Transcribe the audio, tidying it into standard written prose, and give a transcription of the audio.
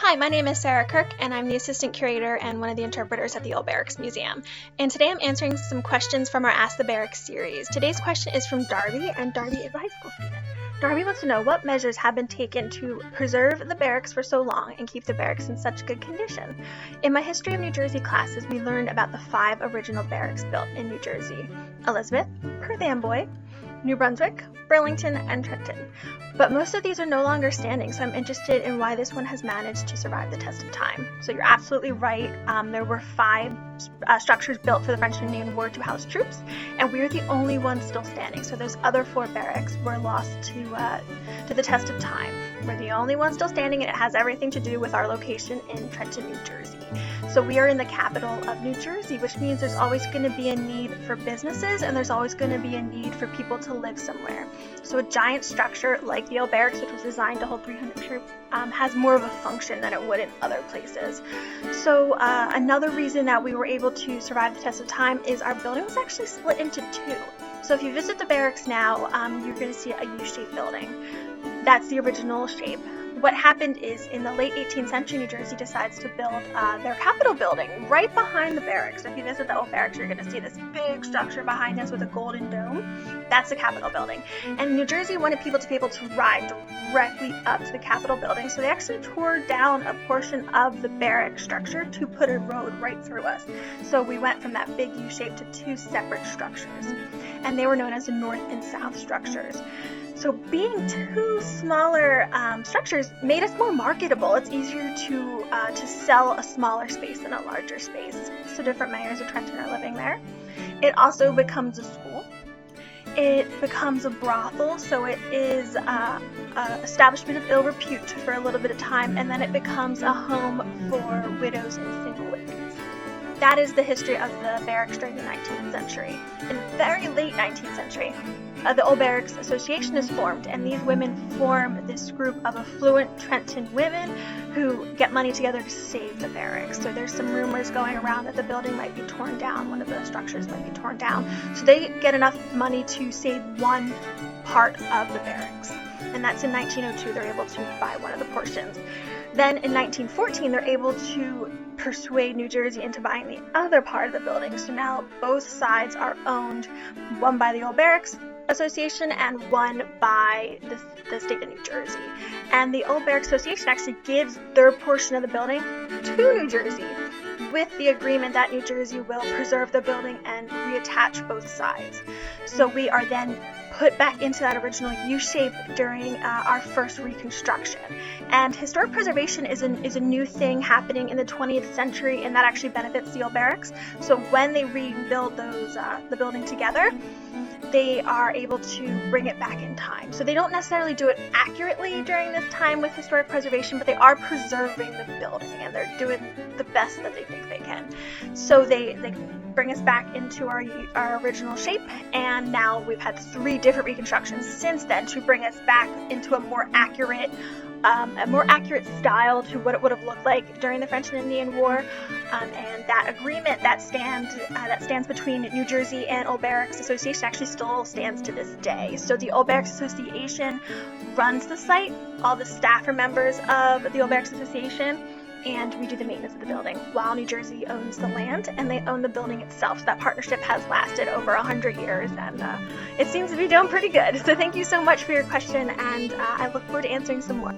Hi, my name is Sarah Kirk, and I'm the Assistant Curator and one of the interpreters at the Old Barracks Museum. And today I'm answering some questions from our Ask the Barracks series. Today's question is from Darby, and Darby is a high school student. Darby wants to know what measures have been taken to preserve the barracks for so long and keep the barracks in such good condition. In my History of New Jersey classes, we learned about the 5 original barracks built in New Jersey: Elizabeth, Perth Amboy, New Brunswick, Burlington, and Trenton. But most of these are no longer standing, so I'm interested in why this one has managed to survive the test of time. So you're absolutely right. There were 5 structures built for the French and Indian War to house troops, and we're the only ones still standing. So those other 4 barracks were lost to the test of time. We're the only ones still standing, and it has everything to do with our location in Trenton, New Jersey. So we are in the capital of New Jersey, which means there's always going to be a need for businesses, and there's always going to be a need for people to live somewhere. So a giant structure like the Yale Barracks, which was designed to hold 300 troops, has more of a function than it would in other places. So another reason that we were able to survive the test of time is our building was actually split into 2. So if you visit the barracks now, you're going to see a U-shaped building. That's the original shape. What happened is, in the late 18th century, New Jersey decides to build their Capitol building right behind the barracks. So if you visit the Old Barracks, you're going to see this big structure behind us with a golden dome. That's the Capitol building. And New Jersey wanted people to be able to ride directly up to the Capitol building, so they actually tore down a portion of the barrack structure to put a road right through us. So we went from that big U shape to 2 separate structures, and they were known as the North and South structures. So being 2 smaller structures made us more marketable. It's easier to sell a smaller space than a larger space. So different mayors of Trenton are living there. It also becomes a school. It becomes a brothel, so it is an establishment of ill repute for a little bit of time, and then it becomes a home for widows and single ladies. That is the history of the barracks during the 19th century. In the very late 19th century, the Old Barracks Association is formed, and these women form this group of affluent Trenton women who get money together to save the barracks. So there's some rumors going around that the building might be torn down, one of the structures might be torn down. So they get enough money to save one part of the barracks, and that's in 1902. They're able to buy one of the portions. Then in 1914, they're able to persuade New Jersey into buying the other part of the building. So now both sides are owned, one by the Old Barracks Association and one by the state of New Jersey. And the Old Barracks Association actually gives their portion of the building to New Jersey, with the agreement that New Jersey will preserve the building and reattach both sides. So we are then put back into that original U shape during our first reconstruction. And historic preservation is a new thing happening in the 20th century, and that actually benefits the Old Barracks. So when they rebuild the building together, they are able to bring it back in time. So they don't necessarily do it accurately during this time with historic preservation, but they are preserving the building, and they're doing the best that they think they can. So they bring us back into our original shape, and now we've had 3 different reconstructions since then to bring us back into a more accurate style to what it would have looked like during the French and Indian War, and that agreement that stands between New Jersey and Old Barracks Association actually still stands to this day. So the Old Barracks Association runs the site, all the staff are members of the Old Barracks Association, and we do the maintenance of the building, while New Jersey owns the land and they own the building itself. So that partnership has lasted over 100 years, and it seems to be doing pretty good. So thank you so much for your question, and I look forward to answering some more.